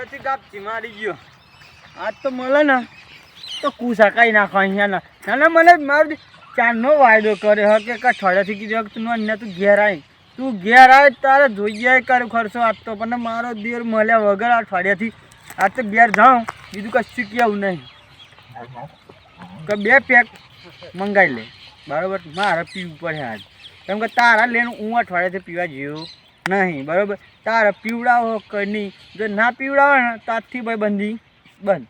અઠવાડિયાથી કાપથી મારી ગયો આજ તો મળે ને તો કુસા કાઈ નાખો અહીંયા ના મને મારો ચારનો વાયદો કર્યો કે અઠવાડિયાથી કીધું તું અહીંયા તું ઘેર આય તારે જોઈએ કર ખર્ચો આજ તો પણ મારો દેર મળ્યા વગર અઠવાડિયાથી આજ તો ઘેર જાઉં બીજું કશું કેવું નહીં કે 2 પેક મંગાવી લે બરાબર મારે પીવું પડે આજ કેમ કે તારા લઈને હું અઠવાડિયાથી પીવા જેવું નહીં બરાબર તારે પીવડાવો કે નહીં જો ના પીવડાવો ને તારથી ભાઈ બંધી બંધ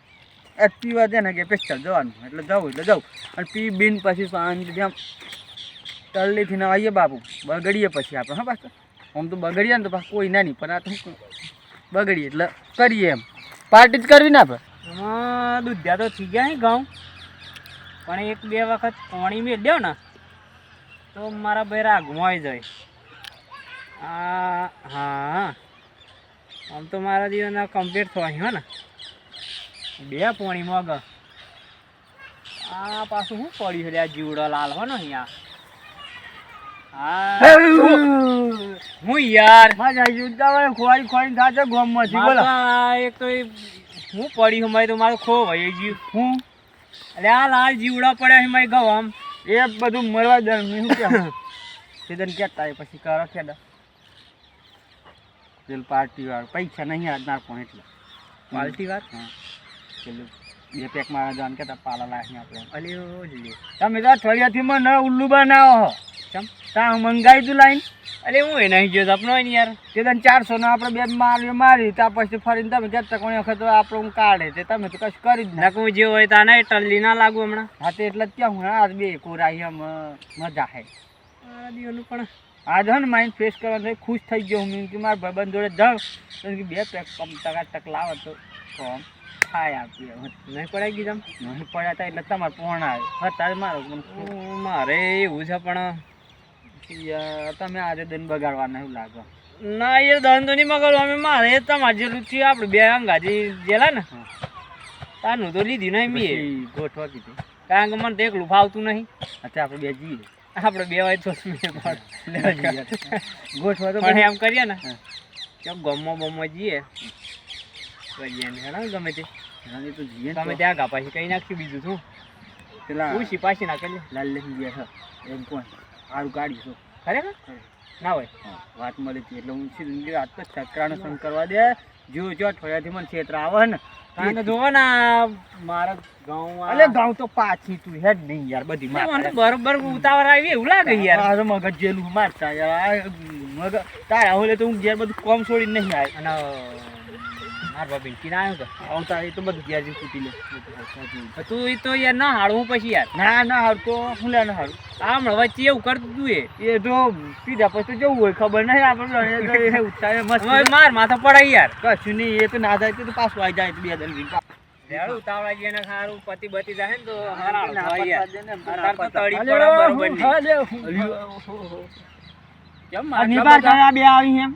એ પીવા દે ને કે પેસ્ટલ જવાનું એટલે જાઉં અને પી બીન પછી શાંતિથી આમ તળલીથી ના આવીએ બાપુ બગડીએ પછી આપણે હા પાછું આમ તો બગડીએ ને તો પાછું કોઈ ના નહીં પણ આ તો બગડીએ એટલે કરીએ એમ પાર્ટી જ કરવી ને આપણે એમાં દૂધિયા તો થઈ ગયા ઘઉં પણ 1-2 વખત પાણી મેળ્યો ને તો મારા ભાઈ રાગમાં આવી જાય હા આમ તો મારા જીવનના કમ્પ્લીટ થવાય હો ને 2 પાણી મગ આ પાછું શું પડ્યું છે આ જીવડો લાલ હો ને અહીંયા હું યાર ખોવાડી થાશે ગોમમાંથી બોલો એક તો હું પડ્યું મારી તો મારું ખો ભાઈ જીવ હું એટલે આ લાલ જીવડા પડ્યા છે મારી ગઉ આમ એ બધું મરવા દે શું કેમ સીધન કહેતા પછી કરો ખેડા પેલું પાર્ટી વાળું પૈસા નહીં આજના પણ એટલે પાર્ટી વાર હા પેલું 2 પેક મારા જાણ કહેતા પાલા લાખની આપણે અલી જોઈએ તમે તો અઠવાડિયાથી મને ઉલ્લુ બનાવો હો ચમ તા મંગાવી તું લાઈન અરે હું એ નહીં ગયો આપણો યાર તે તને 400 નો આપણે 2 મારી ત્યાં પછી ફરીને તમે કહેતા કોણી વખત આપણે હું કાઢે તે તમે તો કશું કરી જ નાખું જે હોય તા નહીં ટલ્લી ના લાગુ હમણાં હા તે એટલે જ ક્યાં હું આજ 2 કોરાઈ એમ મજા હે મારા દીવાનું પણ આજ હે ને માઇન્ડ ફ્રેશ કરવાનું ખુશ થઈ ગયો હું કે મારા ભાઈબંધ જોડે જાઉં તો કે 2 પેક કમ ટક લાવો તો કોમ થાય આપીએ નહીં પડાઈ ગઈ નહીં પડ્યા હતા એટલે તમારે પોણ આવે અત્યારે મારો મારે એવું છે પણ તમે આજે દિન બગાડવાના એવું લાગે ના એ દન તો નહીં મગાડું અમે મારે તમારે જેટલું થયું આપણે 2 અંગાજી જેલા ને તાનું તો લીધી નહીં મેં ગોઠવા કીધું કારણ કે મને તો એકલું ફાવતું નહીં અત્યારે આપણે 2 જઈએ આપણે 2 વાય તો ગોઠવા તો પણ એમ કરીએ ને ચોક ગમમાં જઈએ કરીએ ને હેડા ગમે તે તો જઈએ તમે ત્યાં ગા પાછી કઈ નાખ્યું બીજું શું પેલા ઉછી પાછી નાખેલી લાલ લઈ ગયા એમ કોણ સારું કાઢીશું ખરેખર ના હોય વાત મળી હતી એટલે હું સીધું આજ તો ચક્રાનો સંગ કરવા દે જો અઠવાડિયાથી મને ક્ષેત્ર આવે ને કારણ કે જોવો ને મારા ગાઉં અલે ગાઉં તો પાછી તું હેડ નહીં યાર બધી મને બરોબર ઉતાવળ આવી એવું લાગે યાર મારો મગજ જેલું મારતા યાર મગજ તારા હોલે તો હું ઘેર બધું કોમ છોડીને નહીં આવે અને મારા બાબી કી ના આવ્યો આવતા એ તો બધું ઘેર જે ફૂટી લે તું એ તો યાર ના હાડવું પછી યાર ના હારું તો હું લે ના હારું આમ વચ્ચે એવું કરતું તું એ તો પીધા પછી તો જવું હોય ખબર નહીં આપણે ઉઠાવે મસ્ત માર માથા પડાય યાર કશું નહીં એ તો ના જાય તો પાછું આવી જાય 2 દન ઉતાવળા જઈને સારું પતિ બતી જાય ને તો હારા થાય યાર તો તળી અલે પડા બરોબર નહીં કેમ નિબાર કરા બે આવી એમ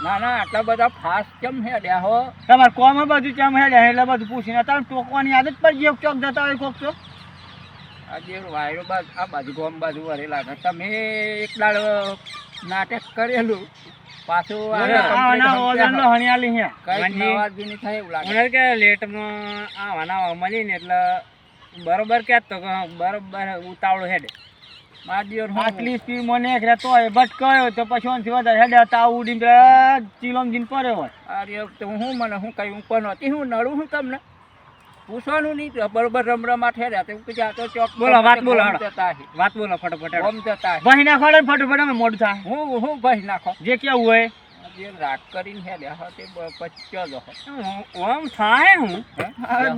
ના આટલા બધા ફાસ્ટ કેમ હેડ્યા હો તમાર કોમ બધું કેમ હેડ્યા એટલે બધું પૂછીને તારે ટોકવાની આદત પડી ગઈ ચોક જતા હોય કોક તો આજે વાયરો બાજુ આ બાજુ ગોમ બાજુ વરેલા હતા તમે એક દાડ નાટક કરેલું પાછું હણિયાલી હે કે લેટમાં આવાના મળી ને એટલે બરોબર કહેતો બરોબર ઉતાવળું હેડે આટલી સ્પીડ મને એક રહેતો હોય બટ કયો તો પછી ઓનથી વધારે હેડે તાવ ઉડીને ચીલોમ જીન પડે હોય અરે તો હું મને હું કઈ ઉપર નહોતી હું નડું હું તમને પૂછવાનું નહીં બરોબર રમરમાટ હેડ્યા તો ચોક બોલો વાત બોલો ફટાફટ ગમ જતા ભાઈ નાખો ફટાફટ અમે મોડું થાય હું ભાઈ નાખો જે કેવું હોય જે રાગ કરીને હેડ્યા હો તે પચ્યો દો ઓમ થાય હું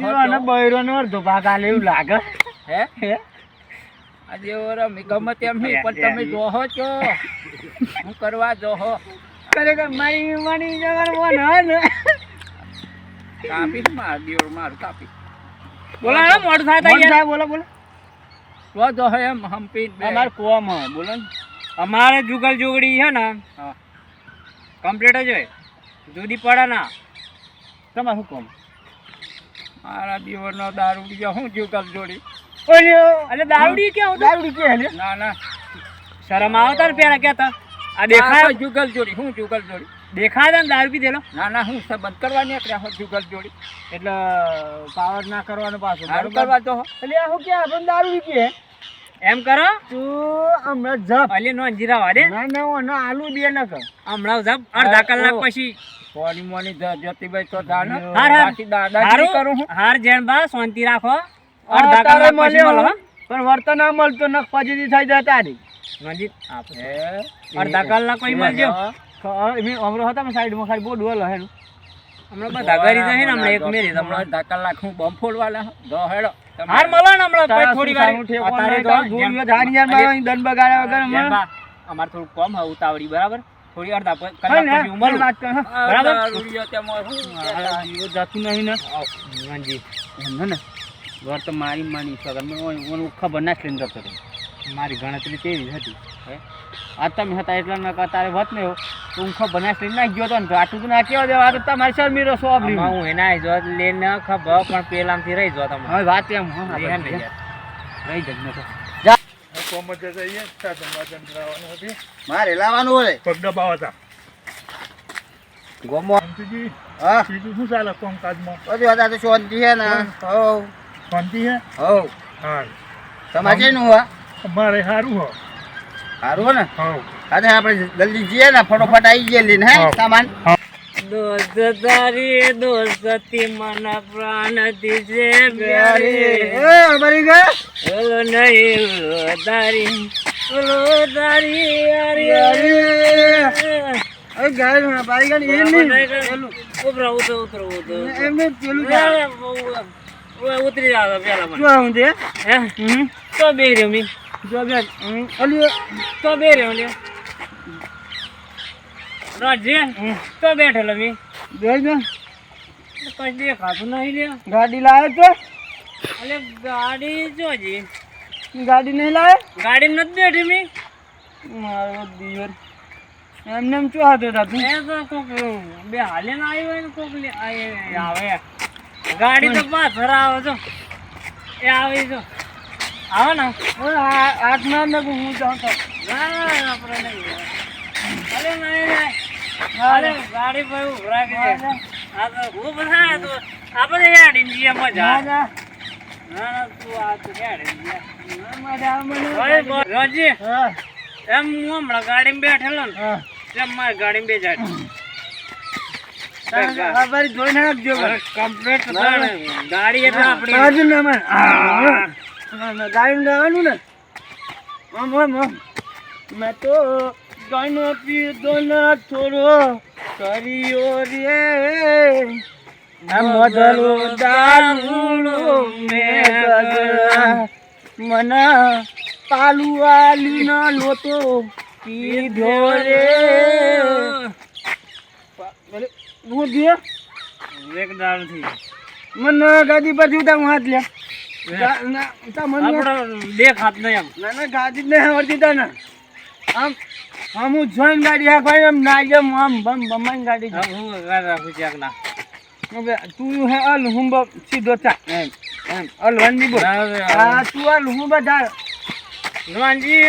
દીવાનો બૈરો નો અડધો ભાગ આલે એવું લાગે હે આજે રમી ગમે તેમ નહીં પણ તમે જોહો છો હું કરવા જોહો ખરેખર મારી જવાનું ને કાપી માર દિયોર મારું કાપી બોલા મોડું થાય બોલો તો જોહો એમ હમ્પી અમાર કોમ બોલો ને અમારે જુગલ જોગડી છે ને કમ્પ્લીટ જ હોય જુદી પડે ના તમારે શું કોમ મારા દિયોરનો દારૂ બીજો હું જુગલ જોડી અરે દારૂડી કે ના શરમ આવતા ને પેલા કેતા આ દેખાય જુગલ જોડી હું જુગલ જોડી દેખાય છે ને દારૂ પીધેલો? ના ના, હું બંધ કરવા નીકળ્યા હો જુગલ જોડી. એટલે પાવર ના કરવાનો પાછો દારૂ કરવા તો હો. એટલે આ હું કે આપણને દારૂ પીએ એમ કરો તું હમણાં જપ અલે નો જીરા વાડે ના ના ઓનો આલુ દે ન કર હમણાં જપ અડધા કલાક પછી કોની મોની જતીભાઈ તો જાણ હાર હાર બાકી દાદાગીરી કરું હું હાર જેણબા શાંતિ રાખો અડધા તારે કલાક પછી મળો મળ્યો પણ વર્તન ના મળતો ન ફજીદી થઈ જતા રી મંજીત અડધા કલાક પછી મળજો મેં હમણાં હતા સાઈડમાં ખાલી બોર્ડ વાળો હેનું હમણાં બધા ઘરી જાય ને હમણાં એક મેરી હમણાં અડધા કલાક હું બમ ફોડવાલા દો હેડો હાર મળો ને હમણાં પછી થોડી વાર અત્યારે તો દન બગાડ્યા વગર જેણબા અમાર થોડું કમ હે ઉતાવળી બરાબર થોડી અડધા કલાક પછી મળો બરાબર જતું નહીં ને મંજી ને ઘર તો મારી માની છે મને ખબર ના લઈને જતો હતો મારી ગણતરી કેવી હતી આ તમે હતા એટલા ન તારે વત ને તો હું ખબર ના લઈને નાખી ગયો હતો ને આટલું તો ના કેવા દેવા તો તમારી સર મીરો સોબરી હું એના જો લઈને ખબર પણ પેલામથી રહી જો તમે હવે વાત એમ રહી જ ન તો મારે લાવવાનું હોય પગ દબાવા હતા ગોમો હા બીજું શું ચાલે કામકાજમાં? બધી વાત તો શાંતિ છે ને હો શાંતિ છે? હો હા તમારે નું હા અમારે સારું હો. સારું ને હા અરે આપણે જલ્દી જઈએ ને ફટોફટ આવી જઈએ લઈને હે સામાન દોસ્ત તારી દોસ્તી મન પ્રાણ દીજે પ્યારી એ અમારી ગા ઓલો નહીં ઓલો તારી યારી અરે ગાય ના પાઈ ગઈ એ નહીં ઉતરો ઉતરો એમને પેલું ઉતરી જાવ પેલા શું આવું છે હે તો બે રહ્યો મી જો બે અલી તો બે રહ્યો લ્યો રાજે તો બેઠેલો મી જોઈ ને કઈ દેખાતું નહીં લ્યો ગાડી લાવે તો અલે ગાડી જોજી ગાડી નહીં લાવે ગાડી નથી બેઠી મી મારો દિયર એમને એમ શું હતો તું એ તો કોક બે હાલે ના આવ્યો હોય ને કોક આવે ગાડી તો પાછળ આવે છો એ આવી છો આવે ને આઠ ના ને હું જાઉં તો ના આપણે નહીં અરે નહીં અરે ગાડી પર ઉભરા કે આ તો ખૂબ ના તો આપણે યાર ઇન્ડિયામાં જા ના ના તું આ તો યાર મજા મને રોજી હા એમ હું હમણાં ગાડીમાં બેઠેલો ને હા એમ મારી ગાડીમાં બેસાડી ખબર જોઈ નાખજો કમ્પ્લીટ ગાડી એટલે આપણી બાજુ ના મને ગાડી લેવાનું ને આમ આમ મેં તો ગાયનો પીધો ના થોડો કર્યો રે મધરો દારૂ મેં મને પાલુ આલી ના લોતો પીધો રે હું દે એક દારૂ થઈ મને ગાડી પર ઉઠા હું હાથ લે આપણો દેખ હાથ નહીં એમ ના ના ગાડી જ નહીં આવડતી તને આમ આમ હું જોઈને ગાડી હા ભાઈ એમ ના જેમ આમ બમ બમાઈને ગાડી હા, હું રાખું છું ના હવે તું હે અલ હું સીધો ચા એમ એમ અલ વંદી બોલ હા તું અલ હું બધા રોનજી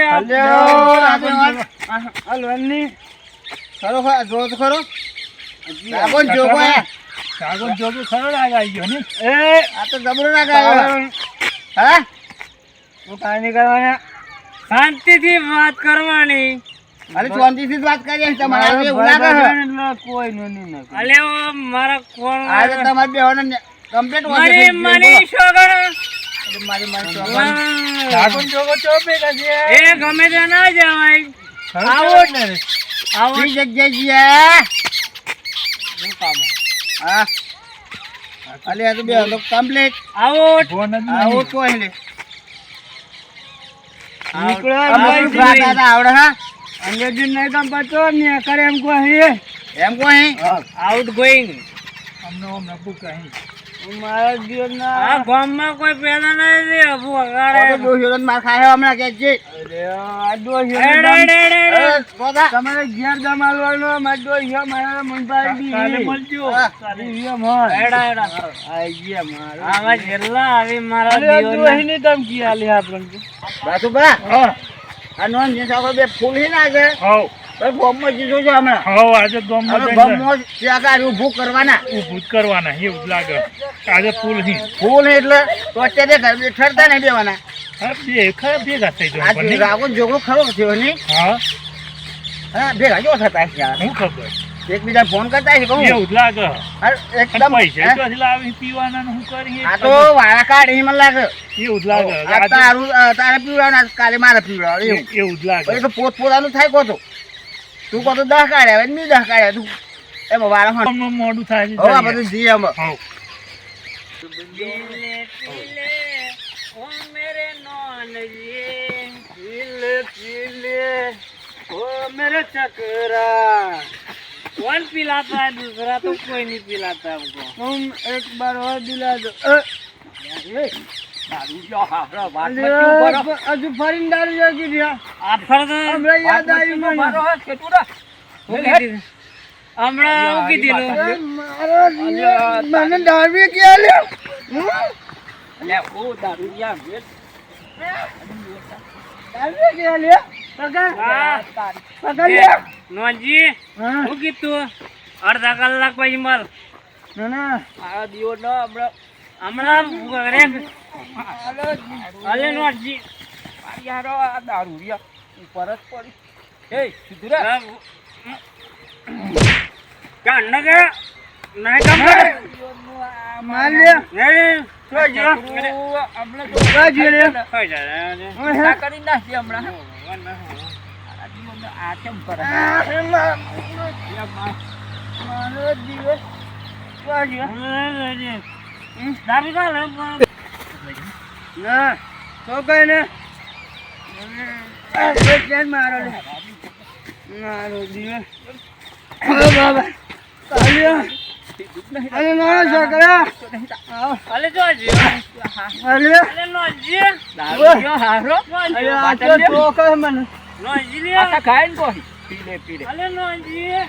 અલ વંદી ખરો જો તો ખરો કોણ જોગો હે કાગળ જોગું ખરો આવી ગયો ને. એ આ તો જબરો ના ગાયો હા હું કાઈ નહીં કરવાના શાંતિથી વાત કરવાની અરે શાંતિથી જ વાત કરીએ તમારા એવું લાગે કોઈ નહીં અલે ઓ મારા કોણ આ તો તમારે બેહોને કમ્પ્લીટ મારી મની છોકરા કાગળ જોગો ચોપે છે એ ગમે તે ના જવાય આવો આવો કઈ જગ્યાએ ગયા શું કામ હા અલે આ તો બે તો કમ્પ્લીટ આવો ફોન જ આવો નહીં. કોઈ લે નીકળો અમારું ગાતા હતા આવડે હા અંગ્રેજી નહીં કામ પતો ને કરે એમ કોઈ એમ કોઈ આઉટ ગોઈંગ અમને ઓમ નબુ કહી મારા જીવન આ ના ગામમાં કોઈ પેદા નહીં રે અબુ અગાડે દોશીઓને માર ખાયો હમણાં કે છે અરે આ દોશીઓને તમારે ઘેર જમાડવાનો માર દોશીઓ મારા મનભાઈ કાલે બી મળજો. ઈયો મન એડા એડા આઈ ગયા મારા આમાં જેટલા આવી મારા અરે જીવનના દોશીની ધમકી આલી આપણને બાસુબા હા આ નોન જે સાકો બે ફૂલ હી ના છે હો ભાઈ ગોમમાં જીજો છો હમણાં હવે આજે ગામમાં હવે જઈને ગોમમાં જાગા ઊભું કરવાના ઊભું જ કરવાના એવું જ લાગે આજે ફૂલ હી ફૂલ એટલે તો અત્યારે ઘર બેઠા નહીં દેવાના હા બે ખરા ભેગા થઈ આ જવા રાગો જોગો ખરો થયો નહીં હા હા ભેગા જો થતા છે યાર હું ખબર એકબીજા ફોન કરતા છે કહું એવું જ લાગે અરે એકદમ પૈસા ચોથી લાવી પીવાના ને હું કરી આ તો વાળા કાઢ મને લાગે એવું જ લાગે આ તારું તારે પીવડાવના કાલે મારે પીવડાવ એવું એવું જ લાગે પછી તો પોતપોતાનું થાય કહો તો તું કહો તો 10 કાઢ્યા હવે 10 કાઢ્યા તું એમાં વાળા હોય ગામમાં મોડું થાય છે હવે આ બધું જી આમાં હા मेरे चकरा कौन पिलाता है दूसरा तो कोई नहीं पिलाता हमको तुम एक बार और दिला दो दारू जो हारा बात मत क्यों करो अजू फरीन दारू जो की दिया आप फर्ज हमरा याद आई મને मारो हाथ केटूरा હમણાં હું કીધેલું મારો મને દારૂ ક્યાં લ્યો લે ઓ દારૂડિયા વેચ દારૂ ક્યાં લ્યો પકડ પકડ લ્યો નોજી હા હું કીધું અડધા કલાક પછી મળ ના ના આ દિયો ન હમણાં ઘરે અલે નોજી યારો આ દારૂડિયા ઉપર જ પડી એ સુધરા કાન ન કે નહીં કામ કરે માર લ્યો નહીં તો જો આપણે તો જો લ્યો થઈ જાય હા કરી નાખી હમણાં આ કેમ કરે મારો દિવસ તો જો દારૂ કા લે ના તો કઈ ને મારો લે મારો દિવસ બાબા તાલ્યો અરે નાનો છોકરા અલે જોજી અરે અલે નોજી દારૂ હારો અરે આ તો ટોકે મને નોજી લે આ ખાઈને કોઈ પીલે અલે નોજી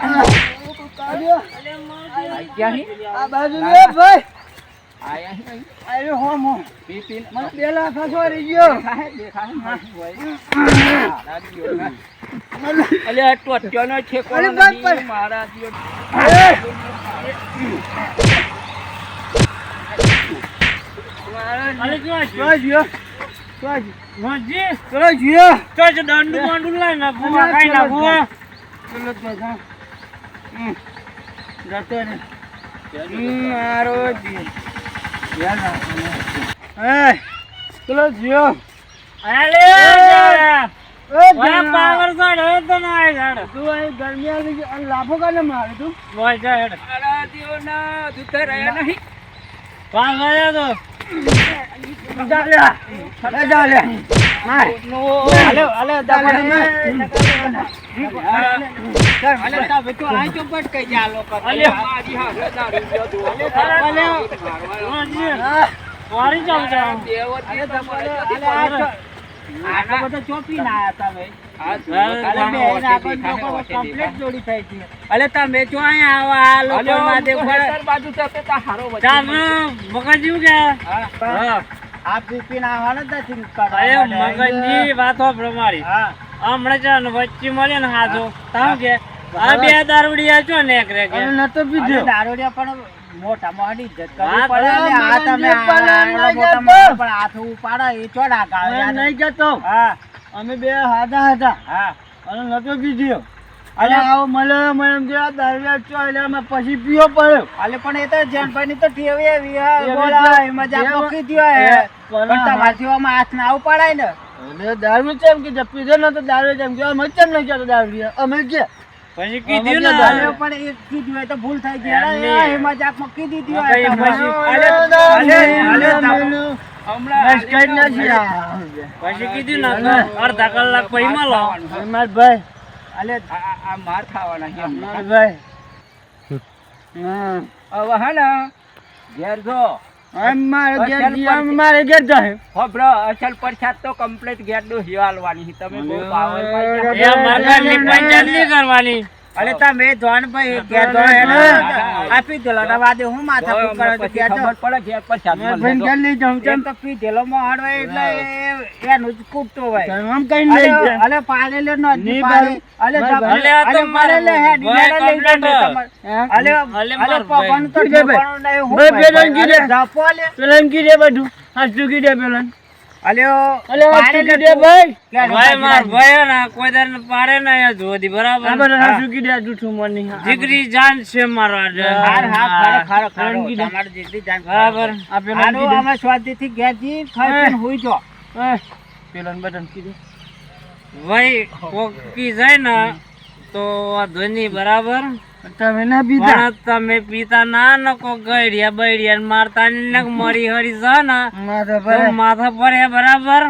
તાલ્યો અલે મોજી ક્યાં આ બાજુ લે ભાઈ આયા અરે હોમ હોમ પી મને પેલા ખસો રહી ગયો અલે ટોટ્યોનો છે કોણ અરે બાપ પર. મારા દિયો અલે જોજી નોજી તો જ દંડુમાંડુ લઈ નાખું ખાઈ નાખું મારો ચલો જીઓ અલે ઓય પાવર સાડ હે તો ના સાડ તું અહીં ગરમી આવી લાભો કાને મારે તું બોય સાડ અરે દિયો ના દુતર રહ્યા નહીં પાવર તો ચાલે માર અલે અલે તા બેટો આ ચોપટ કઈ જા લોકો અલે મારી હા દારૂ જો દો અલે વારી જાવ જા દેવતી તમારે આના બધા ચોપી ના આયા તમે અલે તમે જો અહીંયા આવા આ લોકો મહાદેવ બાજુ તપે તા હારો મગજ્યું કે આ પીપી ના આવવાના જ નથી અરે મગજની વાતો પ્રમાણી હમણાં છે ને વચ્ચે મળે ને હાજો તાવ કે આ બે દારૂડિયા છો ને એક રે કે નતો પીધો દારૂડિયા પણ મોટા મોટી ઇજ્જત હા, કરવી પડે ને આ તમે પણ મોટા હાથ ઉપાડો એ ચોડા ગાળે નહીં જતો હા અમે બે હાથા હતા હા અને નતો પીધો અને આવો મળે મને એમ કે આ દારૂ ચો એટલે અમે પછી પીવો પડ્યો અલે પણ એ તો જનભાઈ ની તો ટેવ એવી એવી બોલા તો- મજાક એમ- મૂકી દ્યો એ પણ તમારથી આમાં હાથ ના ઉપાડાય ને અને દારૂ ચેમ કે પીધો નતો દારૂ ચેમ કે અમે ચેમ નહીં કહેતો દારૂ અમે કે પછી કીધું ને દારૂ પણ એક કીધું હોય તો ભૂલ થઈ ગઈ એમ અરે નહીં. એ મજાક મૂકી દીધી કઈ હોય પછી- અલે બસ કઈ નથી પછી કીધું ને અડધા કલાક પછી મળો માર ભાઈ અલે આ માર ખાવાના છે માર ભાઈ હવે હે ને ઘેર જો મારે ઘેર જાય ખબર અસલ પરસાદ તો કમ્પ્લીટ ઘેર નો હિવાલવાની છે તમે બહુ પાવર એ મારવાની પંચાયત નહીં કરવાની અલે તમે જોન ભાઈ ઘેર જો એને આપી દેલો ના વાદે હું માથા પર કરે તો પછી ઘેર ખબર પડે ઘેર પર સાત ભાઈ મને ઘેર લઈ જાઉં એમ તો પી ધેલો માં હાડવાય એટલે એનું જ કૂટતો હોય આમ કઈ લઈ જા અલે પાલે લે નો ની પાલે અલે અલે આ તો મારે લે હે લઈ અલે અલે અલે પગન તો કીધે ભાઈ. ઠેકાણું નહીં, હું ભાઈ, ભાઈ, પેલો કીધે. અલે જાપો લે પેલા કીધે બધું હાચું કીધે પેલા અલે અલે હાચું કીધે ભાઈ ભાઈ માર ભાઈ ના કોઈ દર પાડે ના યા જોદી બરાબર આ બધા હાચું કીધે આ જૂઠું મની જીગરી જાન છે મારો હાર હાર ખારો ખારો કીધે. તમારી જીગરી જાન બરાબર આ પેલા આનો કીધે અમે સ્વાદથી ઘેરથી ખાઈને હુઈ જો પેલા બટન કીધે ભાઈ કોકી જાય ને તો આ ધોની બરાબર તમે ના પીતા પણ તમે પીતા ના નકો ગળ્યા બળ્યા મારતા ને મરી હરી જા ને માથા તો પર માથા પર હે બરાબર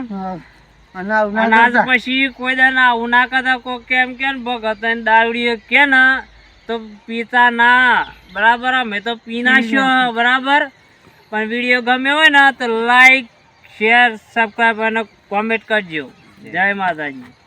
અને આવું ના અને આજ કરતા. પછી કોઈ દાન આવું ના કરતા કોઈ કેમ કે ને ભગત ને દારૂડીઓ કે ને તો પીતા ના બરાબર અમે તો પી નાખ્યો બરાબર પણ વિડીયો ગમ્યો હોય ને તો લાઈક શેર સબસ્ક્રાઈબ અને કોમેન્ટ કરજો જય માતાજી.